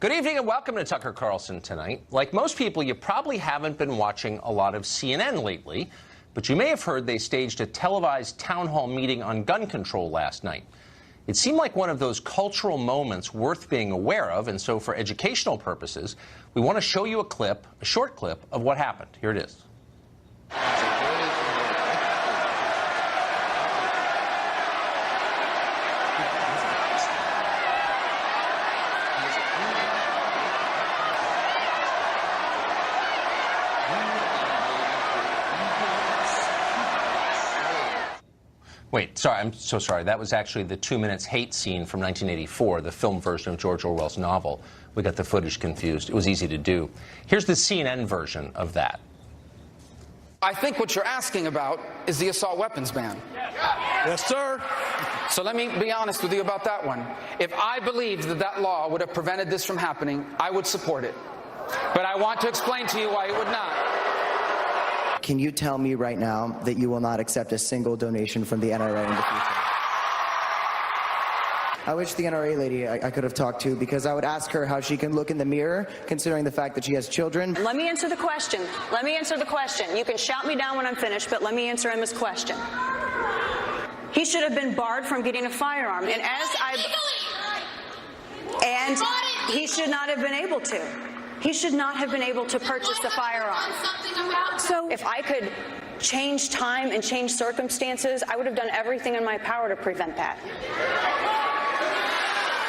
Good evening and welcome to Tucker Carlson tonight. Like most people, you probably haven't been watching a lot of CNN lately, but you may have heard they staged a televised town hall meeting on gun control last night. It seemed like one of those cultural moments worth being aware of, and so for educational purposes, we want to show you a short clip of what happened. Here it is. Wait, sorry, I'm so sorry. That was actually the 2 minutes hate scene from 1984, the film version of George Orwell's novel. We got the footage confused. It was easy to do. Here's the CNN version of that. I think what you're asking about is the assault weapons ban. Yes, sir. So let me be honest with you about that one. If I believed that that law would have prevented this from happening, I would support it. But I want to explain to you why it would not. Can you tell me right now that you will not accept a single donation from the NRA in the future? I wish the NRA lady I could have talked to, because I would ask her how she can look in the mirror, considering the fact that she has children. Let me answer the question. Let me answer the question. You can shout me down when I'm finished, but let me answer Emma's question. He should have been barred from getting a firearm, and he should not have been able to. He should not have been able to purchase the firearm. So if I could change time and change circumstances, I would have done everything in my power to prevent that.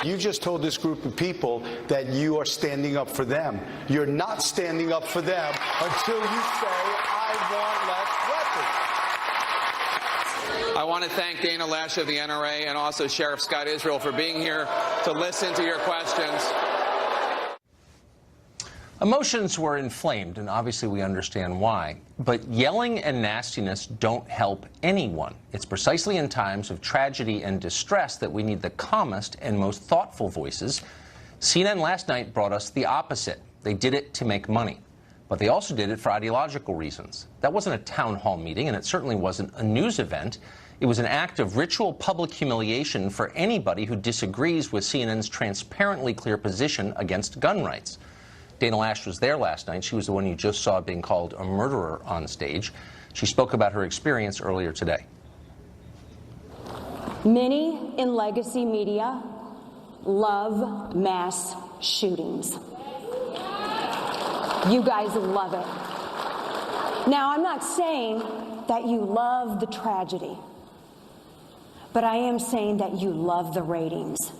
You just told this group of people that you are standing up for them. You're not standing up for them until you say, I want less weapons. I want to thank Dana Lash of the NRA and also Sheriff Scott Israel for being here to listen to your questions. Emotions were inflamed, and obviously we understand why. But yelling and nastiness don't help anyone. It's precisely in times of tragedy and distress that we need the calmest and most thoughtful voices. CNN last night brought us the opposite. They did it to make money. But they also did it for ideological reasons. That wasn't a town hall meeting, and it certainly wasn't a news event. It was an act of ritual public humiliation for anybody who disagrees with CNN's transparently clear position against gun rights. Dana Lash was there last night. She was the one you just saw being called a murderer on stage. She spoke about her experience earlier today. Many in legacy media love mass shootings. You guys love it. Now, I'm not saying that you love the tragedy, but I am saying that you love the ratings.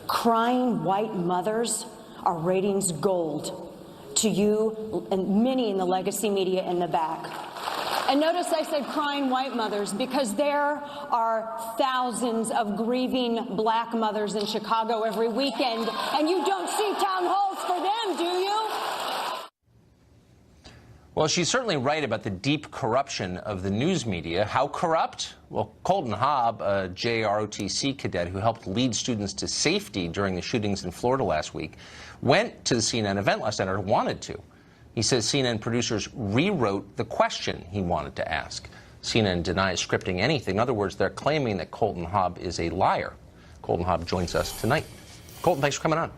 Crying white mothers are ratings gold to you and many in the legacy media in the back. And notice I said crying white mothers, because there are thousands of grieving black mothers in Chicago every weekend, and you don't see town halls for them, do you? Well, she's certainly right about the deep corruption of the news media. How corrupt? Well, Colton Hobb, a JROTC cadet who helped lead students to safety during the shootings in Florida last week, went to the CNN event last night, or wanted to. He says CNN producers rewrote the question he wanted to ask. CNN denies scripting anything. In other words, they're claiming that Colton Hobb is a liar. Colton Hobb joins us tonight. Colton, thanks for coming on.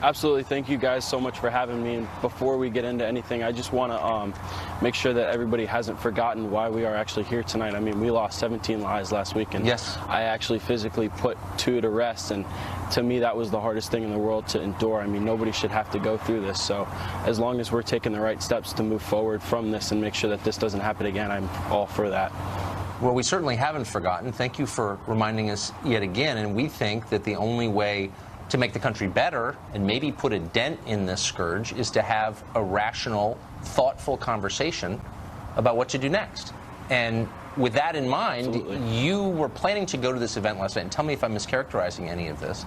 Absolutely. Thank you guys so much for having me. And before we get into anything, I just want to make sure that everybody hasn't forgotten why we are actually here tonight. I mean, we lost 17 lives last week, and yes, I actually physically put 2 to rest, and to me that was the hardest thing in the world to endure. I mean, nobody should have to go through this, so as long as we're taking the right steps to move forward from this and make sure that this doesn't happen again, I'm all for that. Well, we certainly haven't forgotten. Thank you for reminding us yet again, and we think that the only way to make the country better and maybe put a dent in this scourge is to have a rational, thoughtful conversation about what to do next. And with that in mind, absolutely, you were planning to go to this event last night. And tell me if I'm mischaracterizing any of this.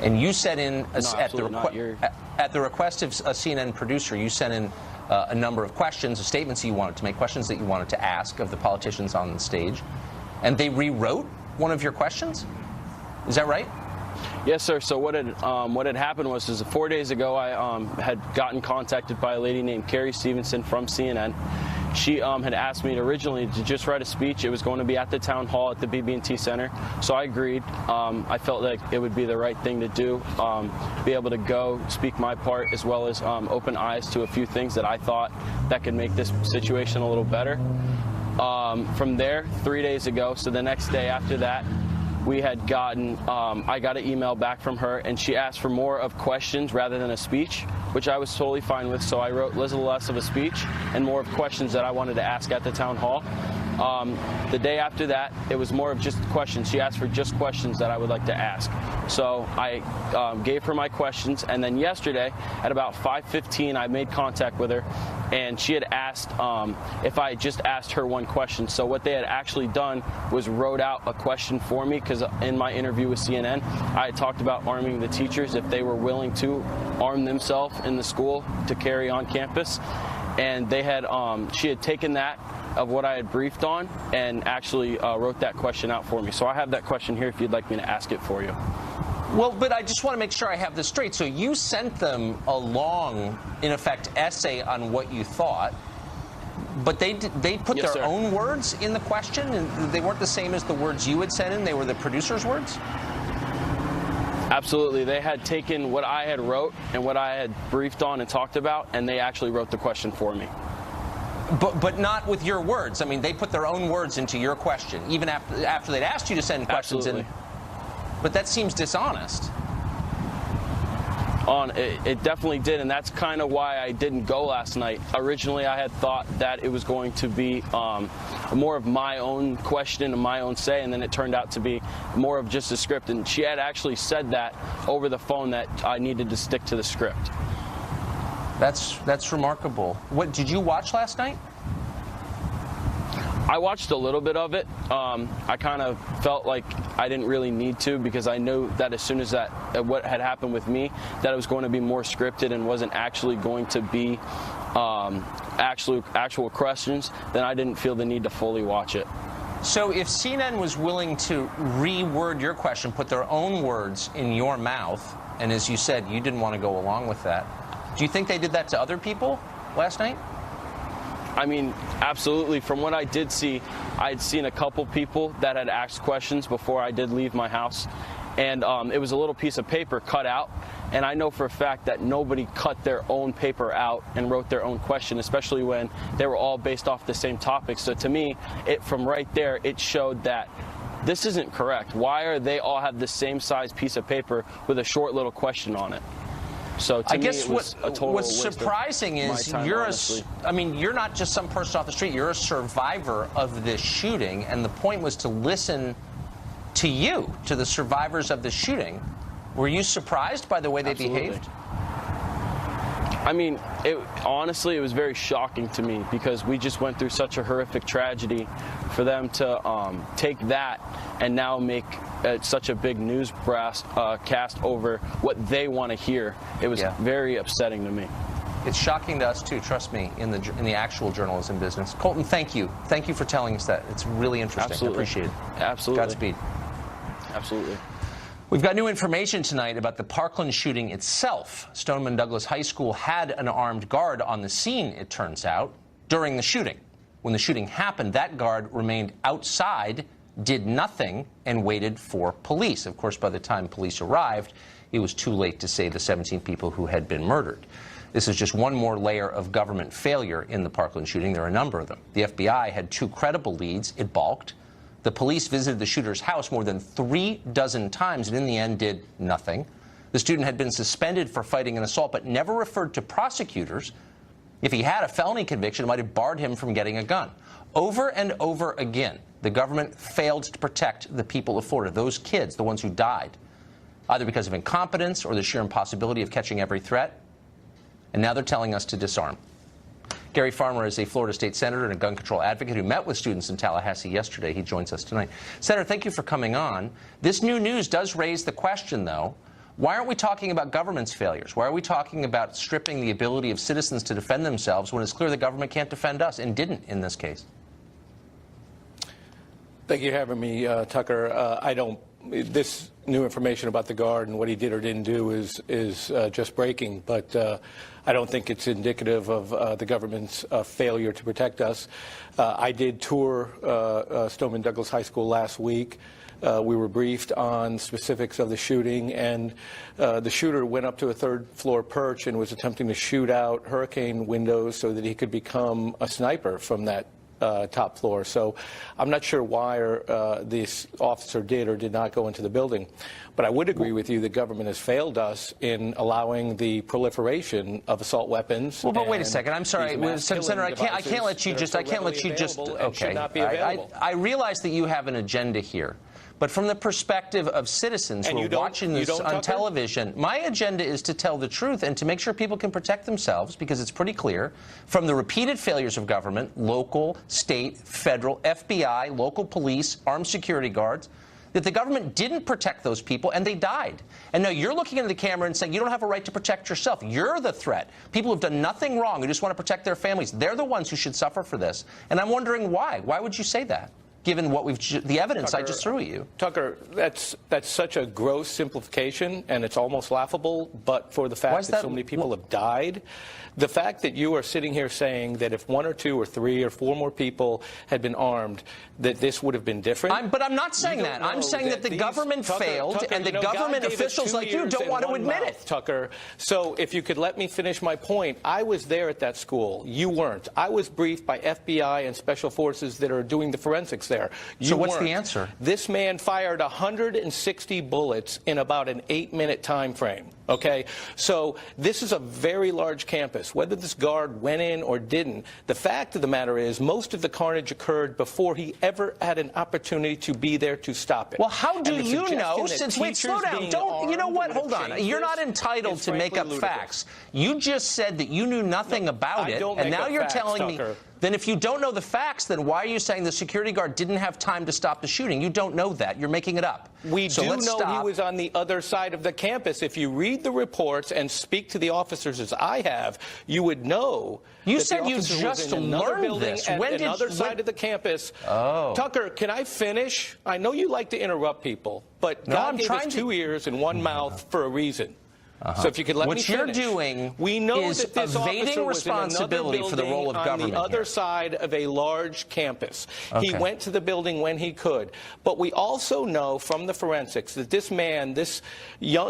And you sent in, at the request of a CNN producer, you sent in a number of questions, statements you wanted to make, questions that you wanted to ask of the politicians on the stage. And they rewrote one of your questions? Is that right? Yes, sir. So what had happened was 4 days ago, I had gotten contacted by a lady named Carrie Stevenson from CNN. she had asked me originally to just write a speech. It was going to be at the town hall at the BB&T Center, so I agreed. I felt like it would be the right thing to do, be able to go speak my part, as well as open eyes to a few things that I thought that could make this situation a little better. From there, 3 days ago, so the next day after that, we had gotten, I got an email back from her, and she asked for more of questions rather than a speech, which I was totally fine with. So I wrote a little less of a speech and more of questions that I wanted to ask at the town hall. The day after that, it was more of just questions. She asked for just questions that I would like to ask. So I gave her my questions, and then yesterday at about 5:15, I made contact with her, and she had asked if I just asked her one question. So what they had actually done was wrote out a question for me, because in my interview with CNN, I had talked about arming the teachers if they were willing to arm themselves in the school to carry on campus. And they had, she had taken that of what I had briefed on and actually wrote that question out for me. So I have that question here if you'd like me to ask it for you. Well, but I just want to make sure I have this straight. So you sent them a long, in effect, essay on what you thought, but they put Yes, their sir. own words in the question, and they weren't the same as the words you had sent in? They were the producer's words? Absolutely. They had taken what I had wrote and what I had briefed on and talked about, and they actually wrote the question for me. But not with your words. I mean, they put their own words into your question, even after they'd asked you to send questions in. But that seems dishonest. It definitely did, and that's kind of why I didn't go last night. Originally, I had thought that it was going to be more of my own question and my own say, and then it turned out to be more of just a script. And she had actually said that over the phone, that I needed to stick to the script. That's remarkable. What did you watch last night? I watched a little bit of it. I kind of felt like I didn't really need to, because I knew that as soon as what had happened with me, that it was going to be more scripted and wasn't actually going to be actual questions. Then I didn't feel the need to fully watch it. So if CNN was willing to reword your question, put their own words in your mouth, and as you said, you didn't want to go along with that, do you think they did that to other people last night? I mean, absolutely. From what I did see, I had seen a couple people that had asked questions before I did leave my house. And it was a little piece of paper cut out. And I know for a fact that nobody cut their own paper out and wrote their own question, especially when they were all based off the same topic. So to me, from right there, it showed that this isn't correct. Why are they all have the same size piece of paper with a short little question on it? So to I guess me, it was a total what's waste of surprising is my time, honestly. you're not just some person off the street. You're a survivor of this shooting, and the point was to listen to you, to the survivors of the shooting. Were you surprised by the way they Absolutely. behaved? I mean, honestly, it was very shocking to me, because we just went through such a horrific tragedy. For them to take that and now make such a big news cast over what they want to hear, it was very upsetting to me. It's shocking to us too. Trust me, in the actual journalism business. Colton, thank you. Thank you for telling us that. It's really interesting. Absolutely. I appreciate it. Absolutely. Godspeed. Absolutely. We've got new information tonight about the Parkland shooting itself. Stoneman Douglas High School had an armed guard on the scene, it turns out, during the shooting. When the shooting happened, that guard remained outside, did nothing, and waited for police. Of course, by the time police arrived, it was too late to save the 17 people who had been murdered. This is just one more layer of government failure in the Parkland shooting. There are a number of them. The FBI had 2 credible leads. It balked. The police visited the shooter's house more than 3 dozen times and in the end did nothing. The student had been suspended for fighting an assault but never referred to prosecutors. If he had a felony conviction, it might have barred him from getting a gun. Over and over again, the government failed to protect the people of Florida, those kids, the ones who died, either because of incompetence or the sheer impossibility of catching every threat. And now they're telling us to disarm. Gary Farmer is a Florida state senator and a gun control advocate who met with students in Tallahassee yesterday. He joins us tonight. Senator, thank you for coming on. This new news does raise the question, though. Why aren't we talking about government's failures? Why are we talking about stripping the ability of citizens to defend themselves when it's clear the government can't defend us and didn't in this case? Thank you for having me, Tucker. I don't this new information about the guard and what he did or didn't do is just breaking, but I don't think it's indicative of the government's failure to protect us. I did tour Stoneman Douglas High School last week. We were briefed on specifics of the shooting, and the shooter went up to a third-floor perch and was attempting to shoot out hurricane windows so that he could become a sniper from that top floor. So I'm not sure why this officer did or did not go into the building. But I would agree with you, the government has failed us in allowing the proliferation of assault weapons. Well, but wait a second. I'm sorry, Senator. I can't let you just. Okay. I realize that you have an agenda here. But from the perspective of citizens who are watching this on television, my agenda is to tell the truth and to make sure people can protect themselves, because it's pretty clear from the repeated failures of government, local, state, federal, FBI, local police, armed security guards, that the government didn't protect those people and they died. And now you're looking into the camera and saying you don't have a right to protect yourself. You're the threat. People who've done nothing wrong, who just want to protect their families, they're the ones who should suffer for this. And I'm wondering why. Why would you say that, given what the evidence Tucker, I just threw at you? Tucker, that's such a gross simplification, and it's almost laughable, but for the fact that so many people have died, the fact that you are sitting here saying that if 1 or 2 or 3 or 4 more people had been armed, that this would have been different. But I'm not saying that. I'm saying that the government failed, and the government officials like you don't want to admit it. Tucker, so if you could let me finish my point, I was there at that school. You weren't. I was briefed by FBI and special forces that are doing the forensics there. So what's the answer? This man fired 160 bullets in about an 8-minute time frame. Okay, so this is a very large campus. Whether this guard went in or didn't, the fact of the matter is most of the carnage occurred before he ever had an opportunity to be there to stop it. Well, how do you know? Wait, slow down. Don't. You know what? Hold on. You're not entitled to make up facts. You just said that you knew nothing about it, and now you're telling me. Then if you don't know the facts, then why are you saying the security guard didn't have time to stop the shooting? You don't know that. You're making it up. We do know he was on the other side of the campus. If you read the reports and speak to the officers as I have, you would know. You said you just learned this. When did another side of the campus? Oh. Tucker, can I finish? I know you like to interrupt people, but God gave us 2 ears and 1 mouth for a reason. So if you could let me finish. What you're doing we know is that this evading responsibility for the role of government on the other here. side of a large campus. Okay. He went to the building when he could. But we also know from the forensics that this man, this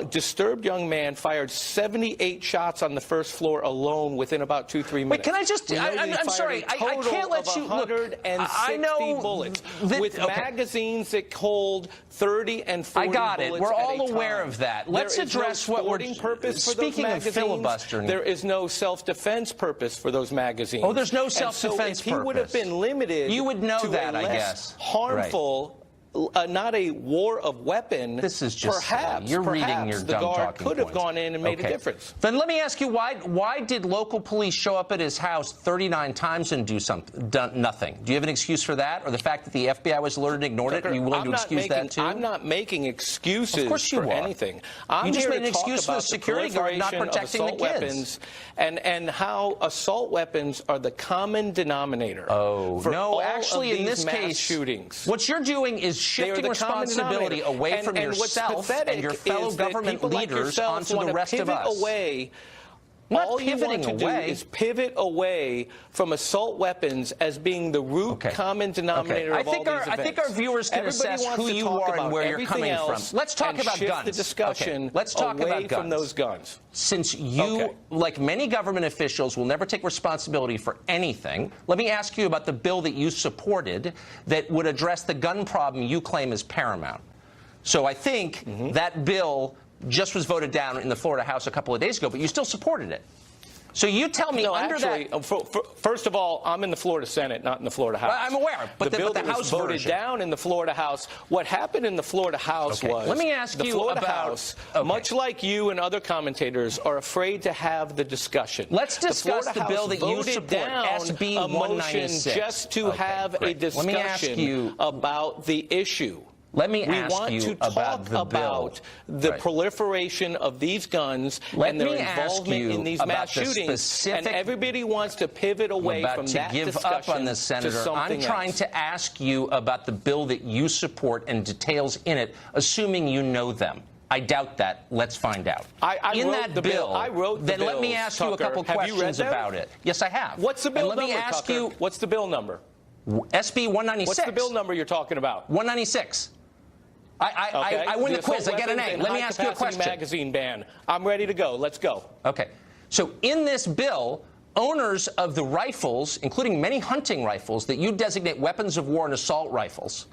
disturbed young man, fired 78 shots on the first floor alone within about 2-3 minutes. Wait, can I just? I'm sorry. I can't let you look. 160 bullets with magazines that hold 30 and 40 bullets. I got it. We're all aware of that. Let's address what we're. Speaking of filibustering, there is no self-defense purpose for those magazines. Oh, there's no self-defense purpose. If he would have been limited, you would know to that, a less I guess. Harmful. Right. Not a war of weapon. This is just perhaps you're reading your the guard could have gone in and made a difference. Then let me ask you, why did local police show up at his house 39 times and do nothing? Do you have an excuse for that, or the fact that the FBI was alerted and ignored it? Are you willing to excuse that too? I'm not making excuses for anything. You just made an excuse for the security guard not protecting the kids. And how assault weapons are the common denominator. For no, actually, in this case, shootings. What you're doing is shifting responsibility away from yourself and your fellow government leaders onto the rest of us. All you want to do is pivot away from assault weapons as being the root common denominator of all these events. I think our viewers can assess who you are and where you're coming from. Let's talk about guns. The discussion Let's talk away about guns. From those guns. Since you, like many government officials, will never take responsibility for anything, let me ask you about the bill that you supported that would address the gun problem you claim is paramount. So I think that bill just was voted down in the Florida House a couple of days ago, but you still supported it. So you tell me first of all, I'm in the Florida Senate, not in the Florida House. Well, I'm aware, but the bill that was voted down in the Florida House. What happened in the Florida House was let me ask the you Florida about, House, much like you and other commentators, are afraid to have the discussion. Let's discuss the bill that you support, SB 196. Just to have a discussion about the issue. Let me we ask want you to about talk the bill. about the proliferation of these guns and their involvement in these mass shootings. And everybody wants to pivot away from that discussion. Give up on this, Senator. I'm trying to ask you about the bill that you support and details in it, assuming you know them. I doubt that. Let's find out. I wrote the bill. Then let me ask you a couple questions about it. Yes, I have. What's the bill number, let me ask you. What's the bill number? SB 196. What's the bill number you're talking about? 196. I win the quiz. I get an A. Let me ask you a question. Magazine ban. I'm ready to go. Let's go. Okay. So in this bill, owners of the rifles, including many hunting rifles that you designate weapons of war and assault rifles,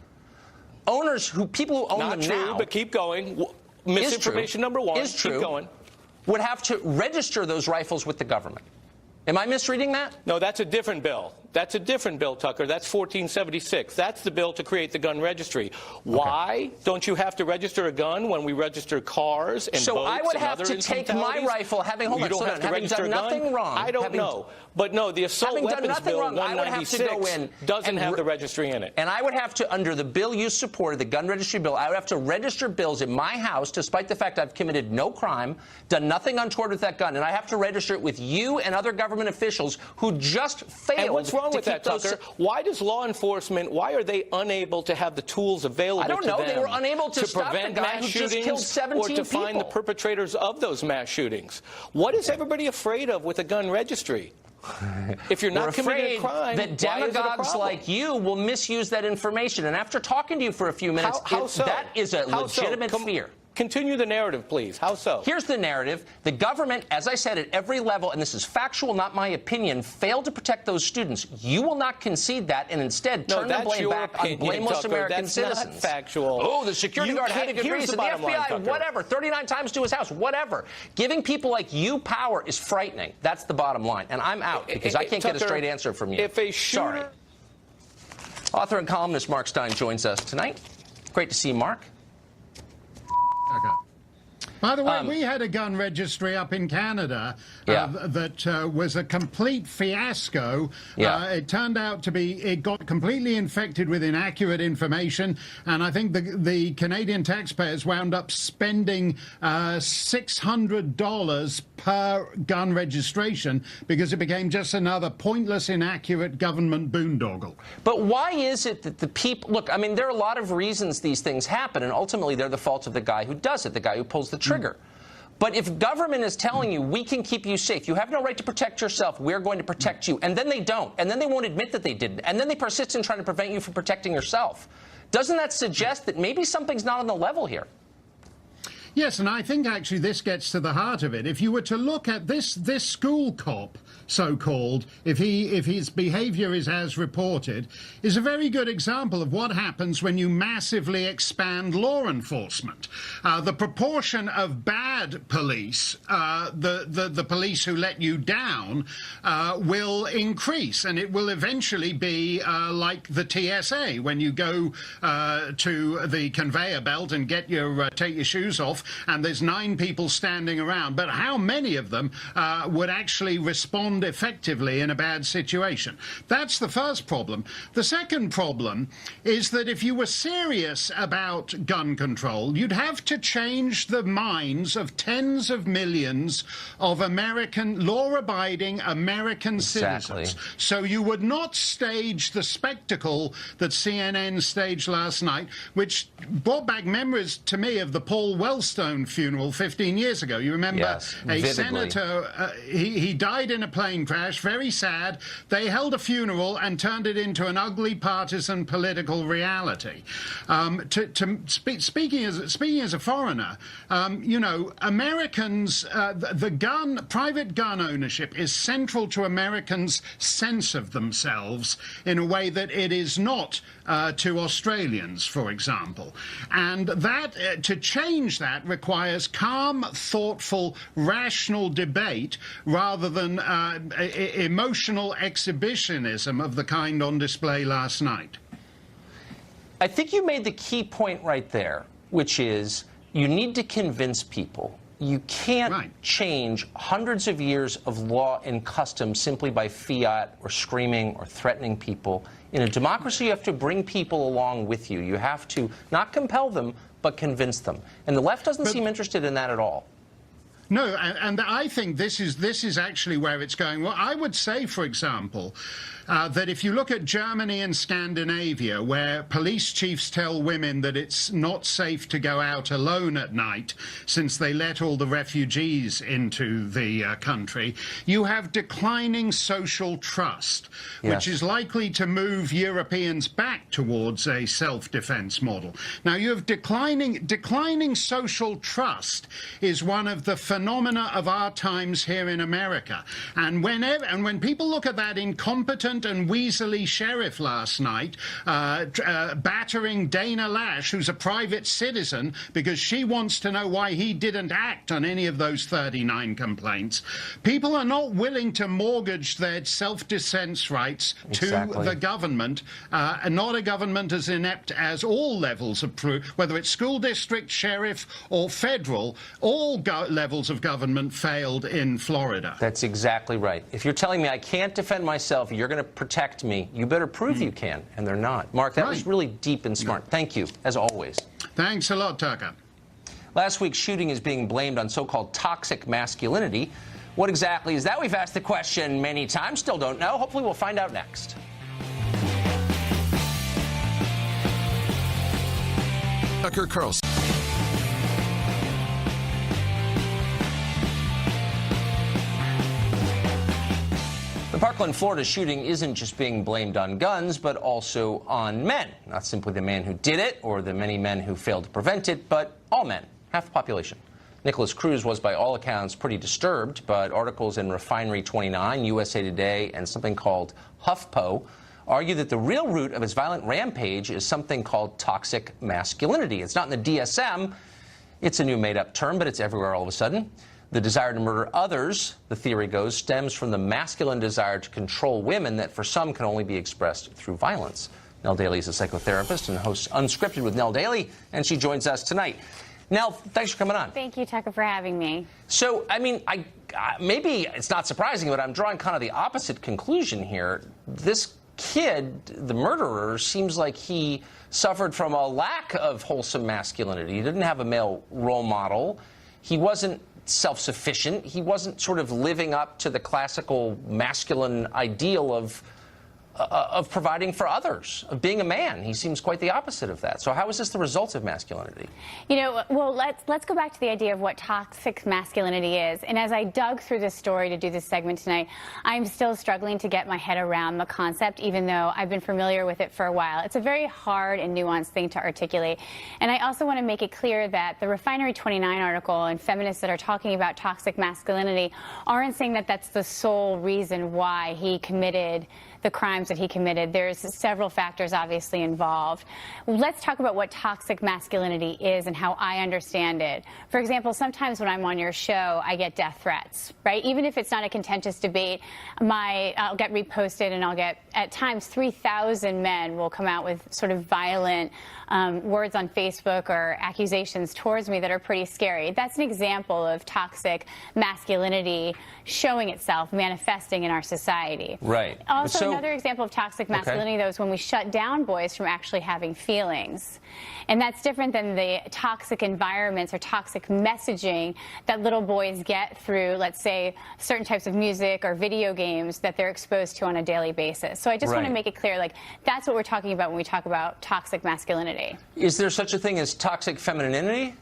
people who own them now. Not true, but keep going. Misinformation number one. Is true. Keep going. Would have to register those rifles with the government. Am I misreading that? No, that's a different bill. That's a different bill, Tucker. That's 1476. That's the bill to create the gun registry. Why don't you have to register a gun when we register cars and boats and other So I would have to take my rifle, having done nothing wrong. I don't know. But no, the assault weapons bill 196 doesn't have the registry in it. And I would have to, under the bill you supported, the gun registry bill, I would have to register bills in my house, despite the fact I've committed no crime, done nothing untoward with that gun, and I have to register it with you and other government officials who just failed. And what's wrong with that, Tucker? Why does law enforcement, why are they unable to have the tools available to them? I don't know. They were unable to stop prevent the guy mass who just shootings killed 17 or to people. find the perpetrators of those mass shootings. What is everybody afraid of with a gun registry? If you're not committing a crime, that demagogues like you will misuse that information. And after talking to you for a few minutes, that is a legitimate fear. Continue the narrative, please. How so? Here's the narrative. The government, as I said, at every level, and this is factual, not my opinion, failed to protect those students. You will not concede that and instead turn the blame back on blameless American citizens. That's not factual. Oh, the security guard had a good reason. The FBI, whatever, 39 times to his house, whatever. Giving people like you power is frightening. That's the bottom line. And I'm out because I can't get a straight answer from you. If a shooter... Sorry. Author and columnist Mark Steyn joins us tonight. Great to see you, Mark. Okay. By the way, we had a gun registry up in Canada that was a complete fiasco. It turned out to be, it got completely infected with inaccurate information, and I think the Canadian taxpayers wound up spending $600 per gun registration because it became just another pointless, inaccurate government boondoggle. But why is it that the people... Look, I mean, there are a lot of reasons these things happen, and ultimately they're the fault of the guy who does it, the guy who pulls the trigger. But if government is telling you, we can keep you safe, you have no right to protect yourself, we're going to protect you, and then they don't, and then they won't admit that they didn't, and then they persist in trying to prevent you from protecting yourself, doesn't that suggest that maybe something's not on the level here? Yes, and I think actually this gets to the heart of it. If you were to look at this school cop, so-called, if his behavior is as reported, is a very good example of what happens when you massively expand law enforcement. The proportion of bad police, the police who let you down, will increase, and it will eventually be like the TSA when you go to the conveyor belt and get your take your shoes off, and there's 9 people standing around. But how many of them would actually respond effectively in a bad situation? That's the first problem. The second problem is that if you were serious about gun control, you'd have to change the minds of tens of millions of American, law-abiding American citizens. So you would not stage the spectacle that CNN staged last night, which brought back memories to me of the Paul Wellstone funeral 15 years ago. You remember a senator, he died in a plane crash, very sad. They held a funeral and turned it into an ugly partisan political reality. Speaking as a foreigner, you know, Americans, private gun ownership is central to Americans' sense of themselves in a way that it is not to Australians, for example. And that to change that requires calm, thoughtful, rational debate rather than emotional exhibitionism of the kind on display last night. I think you made the key point right there, which is you need to convince people you can't change hundreds of years of law and custom simply by fiat or screaming or threatening people. In a democracy, you have to bring people along with you. You have to not compel them, but convince them. And the left doesn't seem interested in that at all. No, and I think this is actually where it's going. Well, I would say, for example, that if you look at Germany and Scandinavia, where police chiefs tell women that it's not safe to go out alone at night since they let all the refugees into the country, you have declining social trust, which is likely to move Europeans back towards a self-defense model. Now, you have declining social trust is one of the phenomena of our times here in America. And when people look at that incompetent and weaselly sheriff last night battering Dana Lash, who's a private citizen, because she wants to know why he didn't act on any of those 39 complaints, people are not willing to mortgage their self-defense rights to the government, and not a government as inept as all levels of whether it's school district, sheriff, or federal. All levels of government failed in Florida. That's exactly right. If you're telling me I can't defend myself, you're going to protect me, you better prove you can, and they're not. Mark, that was really deep and smart. Thank you, as always. Thanks a lot, Tucker. Last week's shooting is being blamed on so-called toxic masculinity. What exactly is that? We've asked the question many times, still don't know. Hopefully we'll find out next. Tucker Carlson. The Parkland, Florida shooting isn't just being blamed on guns, but also on men. Not simply the man who did it or the many men who failed to prevent it, but all men, half the population. Nicholas Cruz was, by all accounts, pretty disturbed, but articles in Refinery 29, USA Today, and something called HuffPo argue that the real root of his violent rampage is something called toxic masculinity. It's not in the DSM. It's a new made-up term, but it's everywhere all of a sudden. The desire to murder others, the theory goes, stems from the masculine desire to control women that for some can only be expressed through violence. Nell Daly is a psychotherapist and hosts Unscripted with Nell Daly, and she joins us tonight. Nell, thanks for coming on. Thank you, Tucker, for having me. So, I mean, maybe it's not surprising, but I'm drawing kind of the opposite conclusion here. This kid, the murderer, seems like he suffered from a lack of wholesome masculinity. He didn't have a male role model. He wasn't self-sufficient. He wasn't sort of living up to the classical masculine ideal of providing for others, of being a man. He seems quite the opposite of that. So how is this the result of masculinity? You know, well, let's go back to the idea of what toxic masculinity is. And as I dug through this story to do this segment tonight, I'm still struggling to get my head around the concept, even though I've been familiar with it for a while. It's a very hard and nuanced thing to articulate. And I also want to make it clear that the Refinery 29 article and feminists that are talking about toxic masculinity aren't saying that that's the sole reason why he committed the crimes that he committed. There's several factors obviously involved. Let's talk about what toxic masculinity is and how I understand it. For example, sometimes when I'm on your show, I get death threats, right? Even if it's not a contentious debate, I'll get reposted and I'll get, at times, 3,000 men will come out with sort of violent words on Facebook or accusations towards me that are pretty scary. That's an example of toxic masculinity showing itself, manifesting in our society. Right. Also, another example of toxic masculinity, though, is when we shut down boys from actually having feelings. And that's different than the toxic environments or toxic messaging that little boys get through, let's say, certain types of music or video games that they're exposed to on a daily basis. So I just want to make it clear, like, that's what we're talking about when we talk about toxic masculinity. Is there such a thing as toxic femininity?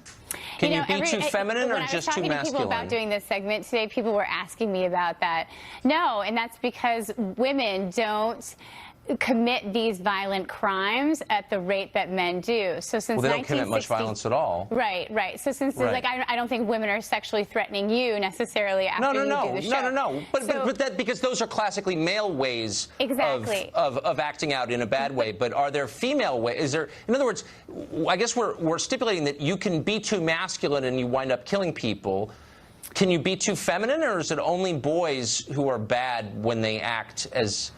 Can you be too feminine or just too masculine? When I was talking to people about doing this segment today, people were asking me about that. No, and that's because women don't commit these violent crimes at the rate that men do. So since they don't commit much violence at all. Right. So since like I don't think women are sexually threatening you necessarily after you do the show. No. But that because those are classically male ways of acting out in a bad way. But are there female ways? Is there? In other words, I guess we're stipulating that you can be too masculine and you wind up killing people. Can you be too feminine, or is it only boys who are bad when they act as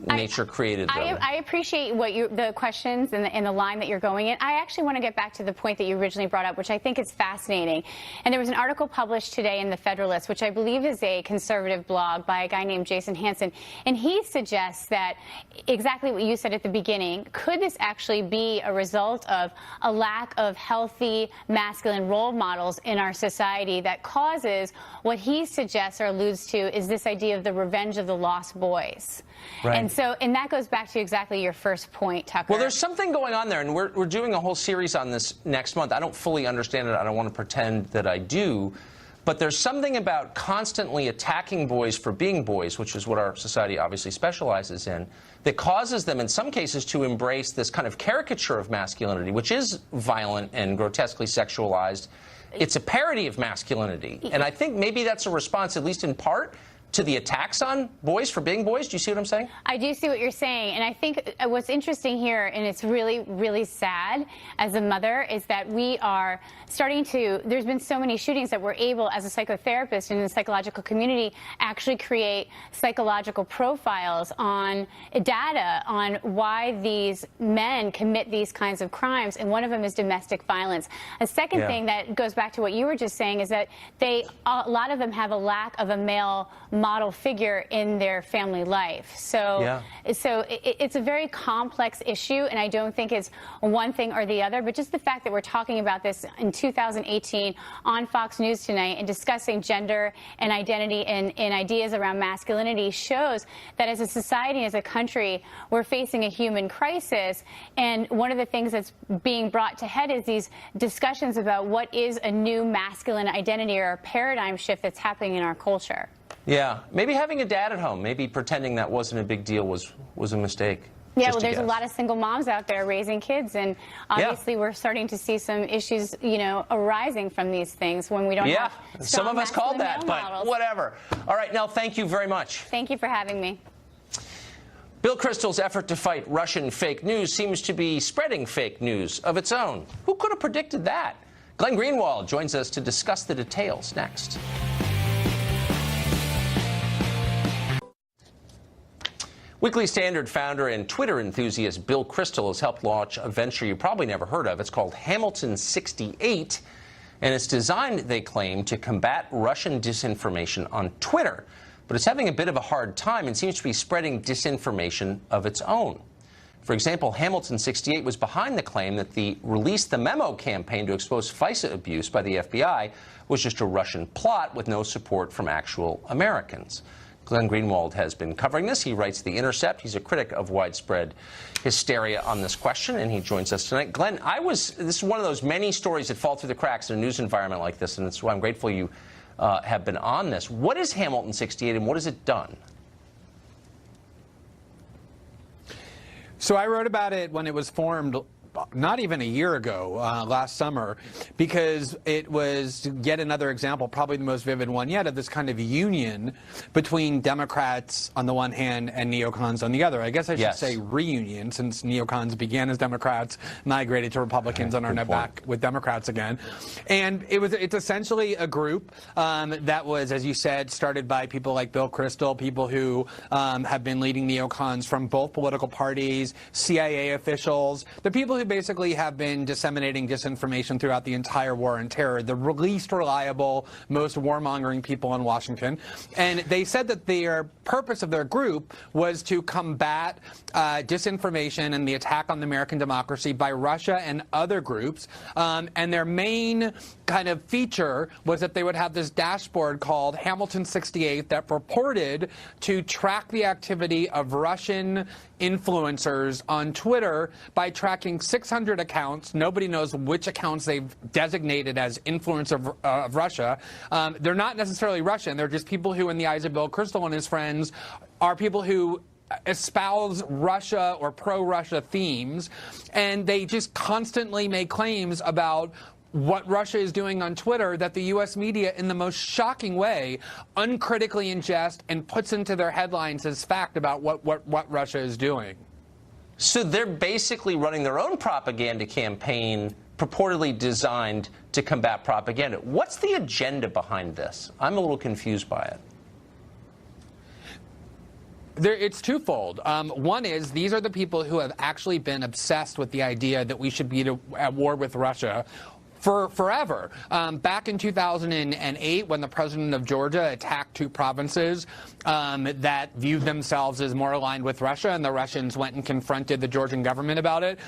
nature created them. I appreciate what the questions and the line that you're going in. I actually want to get back to the point that you originally brought up, which I think is fascinating. And there was an article published today in The Federalist, which I believe is a conservative blog by a guy named Jason Hansen. And he suggests that exactly what you said at the beginning, could this actually be a result of a lack of healthy masculine role models in our society that causes what he suggests or alludes to is this idea of the revenge of the lost boys? Right. And that goes back to exactly your first point, Tucker. Well, there's something going on there, and we're doing a whole series on this next month. I don't fully understand it. I don't want to pretend that I do. But there's something about constantly attacking boys for being boys, which is what our society obviously specializes in, that causes them in some cases to embrace this kind of caricature of masculinity, which is violent and grotesquely sexualized. It's a parody of masculinity. And I think maybe that's a response, at least in part, to the attacks on boys for being boys. Do you see what I'm saying? I do see what you're saying. And I think what's interesting here, and it's really, really sad as a mother, is that we are starting to, there's been so many shootings that we're able, as a psychotherapist in the psychological community, actually create psychological profiles on data on why these men commit these kinds of crimes. And one of them is domestic violence. A second thing that goes back to what you were just saying is that a lot of them have a lack of a male model figure in their family life. So it's a very complex issue, and I don't think it's one thing or the other, but just the fact that we're talking about this in 2018 on Fox News tonight and discussing gender and identity and ideas around masculinity shows that as a society, as a country, we're facing a human crisis. And one of the things that's being brought to head is these discussions about what is a new masculine identity or a paradigm shift that's happening in our culture. Yeah, maybe having a dad at home, maybe pretending that wasn't a big deal was a mistake. Yeah, well, there's a lot of single moms out there raising kids, and obviously we're starting to see some issues, arising from these things when we don't have some of us called that, but models. Whatever. All right, Nell, thank you very much. Thank you for having me. Bill Kristol's effort to fight Russian fake news seems to be spreading fake news of its own. Who could have predicted that? Glenn Greenwald joins us to discuss the details next. Weekly Standard founder and Twitter enthusiast Bill Kristol has helped launch a venture you probably never heard of. It's called Hamilton 68, and it's designed, they claim, to combat Russian disinformation on Twitter. But it's having a bit of a hard time and seems to be spreading disinformation of its own. For example, Hamilton 68 was behind the claim that the Release the Memo campaign to expose FISA abuse by the FBI was just a Russian plot with no support from actual Americans. Glenn Greenwald has been covering this. He writes The Intercept. He's a critic of widespread hysteria on this question, and he joins us tonight. Glenn, this is one of those many stories that fall through the cracks in a news environment like this, and that's why I'm grateful you have been on this. What is Hamilton 68, and what has it done? So I wrote about it when it was formed not even a year ago, last summer, because it was yet another example, probably the most vivid one yet, of this kind of union between Democrats on the one hand and neocons on the other. I guess I should say reunion, since neocons began as Democrats, migrated to Republicans, and are now back with Democrats again. And it's essentially a group that was, as you said, started by people like Bill Kristol, people who have been leading neocons from both political parties, CIA officials, the people who basically have been disseminating disinformation throughout the entire war on terror, the least reliable, most warmongering people in Washington. And they said that their purpose of their group was to combat disinformation and the attack on the American democracy by Russia and other groups. And their main kind of feature was that they would have this dashboard called Hamilton 68 that purported to track the activity of Russian influencers on Twitter by tracking 600 accounts. Nobody knows which accounts they've designated as influence of Russia. They're not necessarily Russian. They're just people who, in the eyes of Bill Kristol and his friends, are people who espouse Russia or pro-Russia themes. And they just constantly make claims about what Russia is doing on Twitter that the U.S. media, in the most shocking way, uncritically ingest and puts into their headlines as fact about what Russia is doing. So they're basically running their own propaganda campaign purportedly designed to combat propaganda. What's the agenda behind this? I'm a little confused by it. It's twofold. One is these are the people who have actually been obsessed with the idea that we should be at war with Russia for forever. Back in 2008, when the president of Georgia attacked two provinces that viewed themselves as more aligned with Russia, and the Russians went and confronted the Georgian government about it,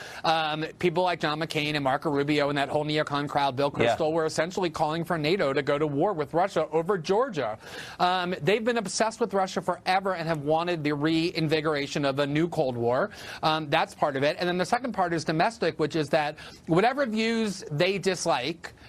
people like John McCain and Marco Rubio and that whole neocon crowd, Bill Kristol, were essentially calling for NATO to go to war with Russia over Georgia. They've been obsessed with Russia forever and have wanted the reinvigoration of a new Cold War. That's part of it. And then the second part is domestic, which is that whatever views they dislike,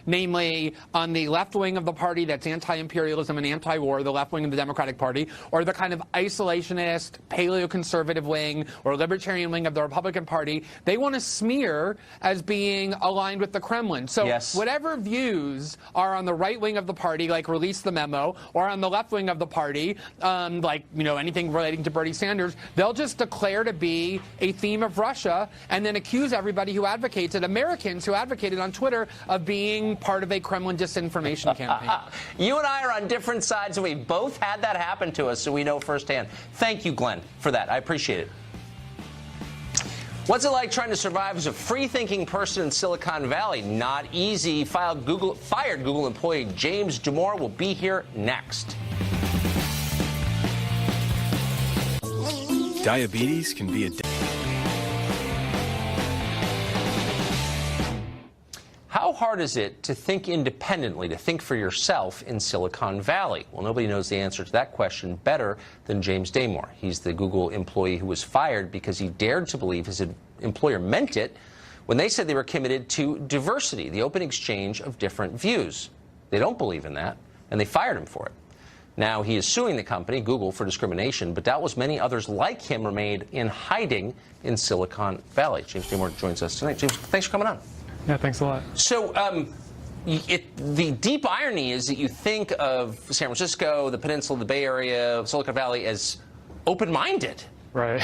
namely on the left wing of the party that's anti-imperialism and anti-war, the left wing of the Democratic Party, or the kind of isolationist, paleo-conservative wing or libertarian wing of the Republican Party, they want to smear as being aligned with the Kremlin. So whatever views are on the right wing of the party, like release the memo, or on the left wing of the party, like, you know, anything relating to Bernie Sanders, they'll just declare to be a theme of Russia and then accuse everybody who advocates it, Americans who advocated on Twitter, of being part of a Kremlin disinformation campaign. You and I are on different sides, and we both had that happen to us, so we know firsthand. Thank you, Glenn, for that. I appreciate it. What's it like trying to survive as a free-thinking person in Silicon Valley? Not easy. Fired Google employee James Damore will be here next. Diabetes can be a... How hard is it to think independently, to think for yourself in Silicon Valley? Well, nobody knows the answer to that question better than James Damore. He's the Google employee who was fired because he dared to believe his employer meant it when they said they were committed to diversity, the open exchange of different views. They don't believe in that, and they fired him for it. Now he is suing the company, Google, for discrimination, but doubtless many others like him remained in hiding in Silicon Valley. James Damore joins us tonight. James, thanks for coming on. Yeah, thanks a lot. So the deep irony is that you think of San Francisco, the Peninsula, the Bay Area, Silicon Valley as open-minded. Right.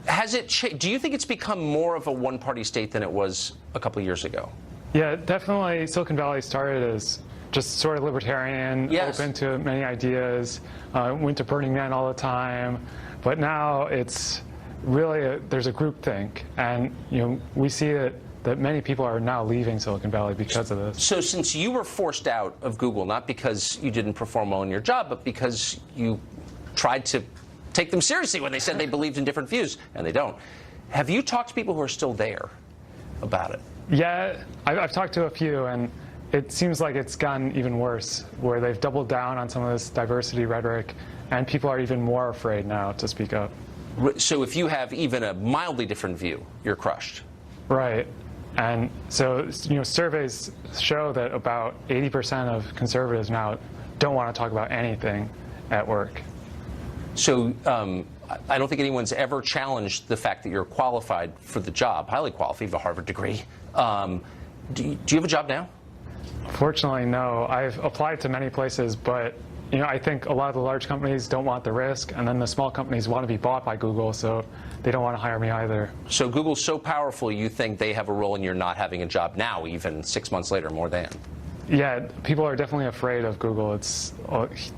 Has it do you think it's become more of a one-party state than it was a couple of years ago? Yeah, definitely. Silicon Valley started as just sort of libertarian, open to many ideas, went to Burning Man all the time. But now it's really, there's a groupthink. And, you know, we see that many people are now leaving Silicon Valley because of this. So since you were forced out of Google, not because you didn't perform well in your job, but because you tried to take them seriously when they said they believed in different views, and they don't, have you talked to people who are still there about it? Yeah, I've talked to a few, and it seems like it's gotten even worse, where they've doubled down on some of this diversity rhetoric, and people are even more afraid now to speak up. So if you have even a mildly different view, you're crushed. Right. And so, you know, surveys show that about 80% of conservatives now don't want to talk about anything at work. So I don't think anyone's ever challenged the fact that you're qualified for the job, highly qualified, you have a Harvard degree. Do you have a job now? Fortunately, no. I've applied to many places, but you know, I think a lot of the large companies don't want the risk, and then the small companies want to be bought by Google, so they don't want to hire me either. So Google's so powerful, you think they have a role in your not having a job now, even 6 months later, more than? Yeah, people are definitely afraid of Google. It's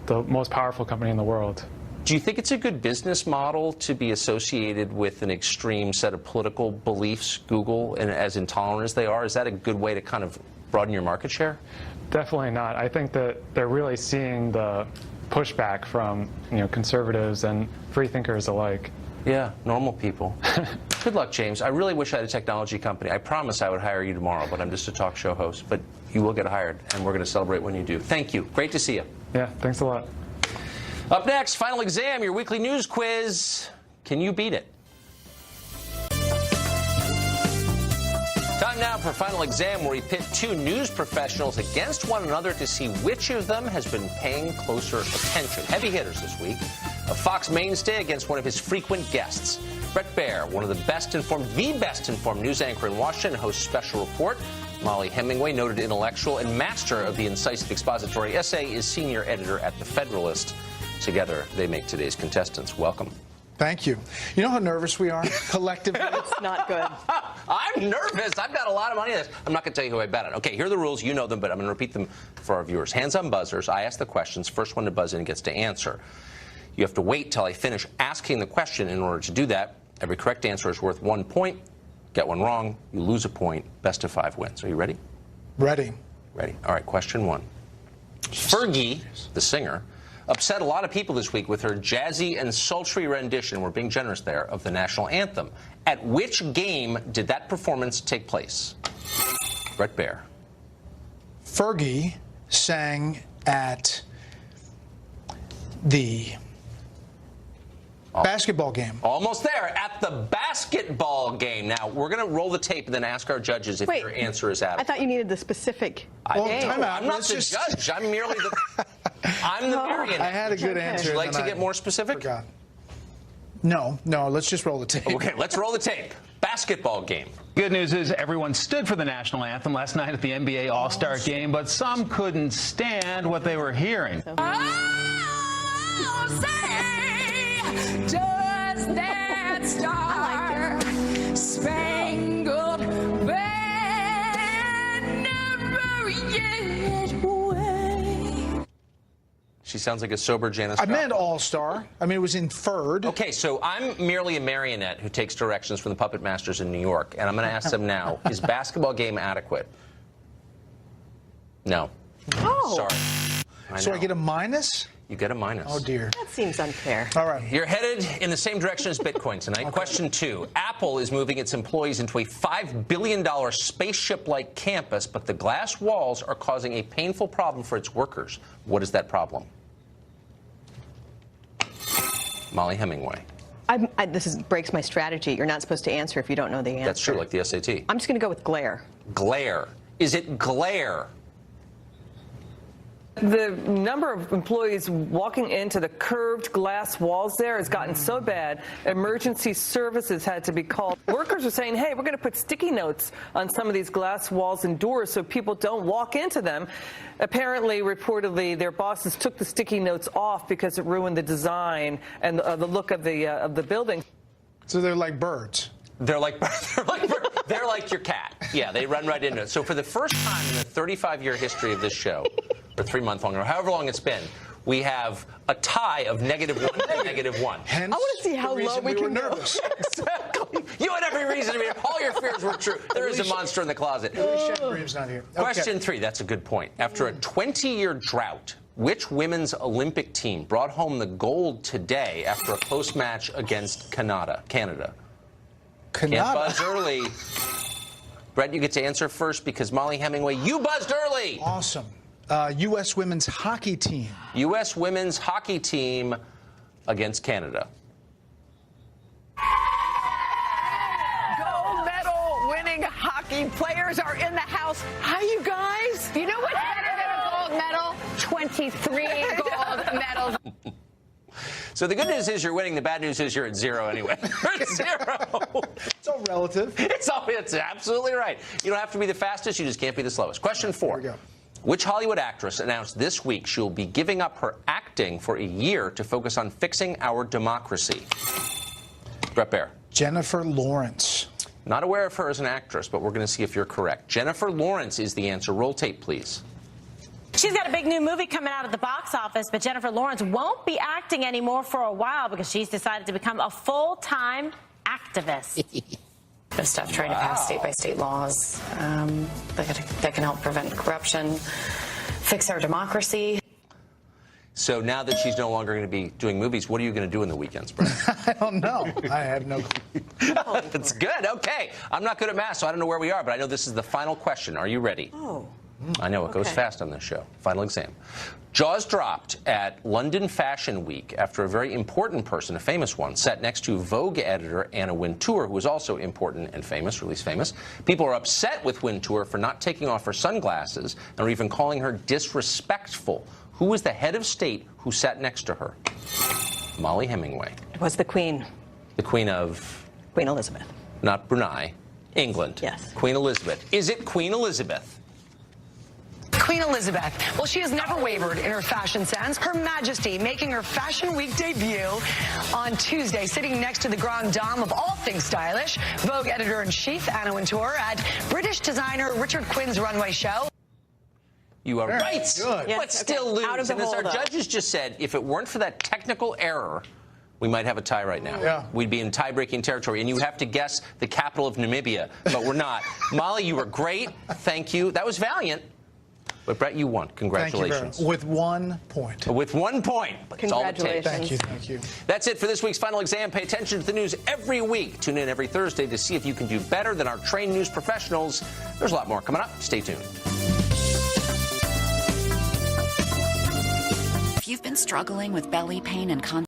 the most powerful company in the world. Do you think it's a good business model to be associated with an extreme set of political beliefs, Google, and as intolerant as they are? Is that a good way to kind of broaden your market share? Definitely not. I think that they're really seeing the pushback from, you know, conservatives and free thinkers alike. Yeah, normal people. Good luck, James. I really wish I had a technology company. I promise I would hire you tomorrow, but I'm just a talk show host. But you will get hired, and we're going to celebrate when you do. Thank you. Great to see you. Yeah, thanks a lot. Up next, Final Exam, your weekly news quiz. Can you beat it? Time now for Final Exam, where we pit two news professionals against one another to see which of them has been paying closer attention. Heavy hitters this week. A Fox mainstay against one of his frequent guests. Bret Baier, one of the best informed news anchor in Washington, hosts Special Report. Molly Hemingway, noted intellectual and master of the incisive expository essay, is senior editor at The Federalist. Together, they make today's contestants. Welcome. Thank you. You know how nervous we are collectively? It's not good. I'm nervous. I've got a lot of money on this. I'm not going to tell you who I bet on. Okay, here are the rules. You know them, but I'm going to repeat them for our viewers. Hands on buzzers. I ask the questions. First one to buzz in gets to answer. You have to wait till I finish asking the question in order to do that. Every correct answer is worth 1 point. Get one wrong, you lose a point. Best of 5 wins. Are you ready? Ready. Ready. All right, question 1. Fergie, the singer, upset a lot of people this week with her jazzy and sultry rendition, we're being generous there, of the national anthem. At which game did that performance take place? Brett Baer. Fergie sang at the basketball game. Almost there, at the basketball game. Now, we're going to roll the tape and then ask our judges if your answer is adequate. I thought you needed the specific game. I'm not the judge. I'm merely the... I'm the marionette. I had a good answer. Would you like to get more specific? Forgot. No, let's just roll the tape. Okay, let's roll the tape. Basketball game. Good news is everyone stood for the national anthem last night at the NBA All-Star game, but some couldn't stand what they were hearing. Does that star spangled banner yet wave? She sounds like a sober Janis I Joplin. meant all-star. I mean, it was inferred. Okay, so I'm merely a marionette who takes directions from the puppet masters in New York, and I'm going to ask them now, is basketball game adequate? No. Oh. Sorry. So I get a minus? You get a minus. Oh, dear. That seems unfair. All right. You're headed in the same direction as Bitcoin tonight. Okay. Question 2. Apple is moving its employees into a $5 billion spaceship-like campus, but the glass walls are causing a painful problem for its workers. What is that problem? Molly Hemingway. This breaks my strategy. You're not supposed to answer if you don't know the answer. That's true, like the SAT. I'm just going to go with glare. Glare. Is it glare? The number of employees walking into the curved glass walls there has gotten so bad, emergency services had to be called. Workers are saying, hey, we're going to put sticky notes on some of these glass walls and doors so people don't walk into them. Apparently, reportedly, their bosses took the sticky notes off because it ruined the design and the look of the building. So they're like birds. They're like your cat. Yeah, they run right into it. So for the first time in the 35-year history of this show, or 3-month-long, or however long it's been, we have a tie of -1 to -1. Hence, I want to see how low we can go. Exactly. You had every reason to be. All your fears were true. There is a monster in the closet. Not here. Question 3. That's a good point. After a 20-year drought, which women's Olympic team brought home the gold today after a close match against Canada? Can't buzz early. Brett, you get to answer first because Molly Hemingway, you buzzed early. Awesome. U.S. women's hockey team. U.S. women's hockey team against Canada. Gold medal winning hockey players are in the house. Hi, you guys. You know what's better than a gold medal? 23 gold medals. So the good news is you're winning. The bad news is you're at 0 anyway. You're at 0. It's all relative. It's absolutely right. You don't have to be the fastest. You just can't be the slowest. Question 4. Here we go. Which Hollywood actress announced this week she'll be giving up her acting for a year to focus on fixing our democracy? Brett Baer. Jennifer Lawrence. Not aware of her as an actress, but we're going to see if you're correct. Jennifer Lawrence is the answer. Roll tape, please. She's got a big new movie coming out at the box office, but Jennifer Lawrence won't be acting anymore for a while because she's decided to become a full-time activist. Stuff trying to pass state-by-state laws that can help prevent corruption, fix our democracy. So now that she's no longer going to be doing movies, what are you going to do in the weekends, Brett? I don't know. I have no clue. That's good. Okay. I'm not good at math, so I don't know where we are, but I know this is the final question. Are you ready? Oh. I know, it goes fast on this show. Final exam. Jaws dropped at London Fashion Week after a very important person, a famous one, sat next to Vogue editor Anna Wintour, who was also important and famous, or at least famous. People are upset with Wintour for not taking off her sunglasses and are even calling her disrespectful. Who was the head of state who sat next to her? Molly Hemingway. It was the Queen. The Queen of? Queen Elizabeth. Not Brunei. England. Yes. Queen Elizabeth. Is it Queen Elizabeth? Queen Elizabeth. Well, she has never wavered in her fashion sense. Her Majesty making her Fashion Week debut on Tuesday, sitting next to the grande dame of all things stylish, Vogue editor-in-chief Anna Wintour at British designer Richard Quinn's runway show. You are right. Good. But still lose. Out of the and as our hole, though. judges just said, if it weren't for that technical error, we might have a tie right now. Yeah. We'd be in tie-breaking territory. And you have to guess the capital of Namibia, but we're not. Molly, you were great. Thank you. That was valiant. But, Brett, you won. Congratulations. Thank you, with 1 point. With 1 point. But it's all it takes. Thank you. Thank you. That's it for this week's final exam. Pay attention to the news every week. Tune in every Thursday to see if you can do better than our trained news professionals. There's a lot more coming up. Stay tuned. If you've been struggling with belly pain and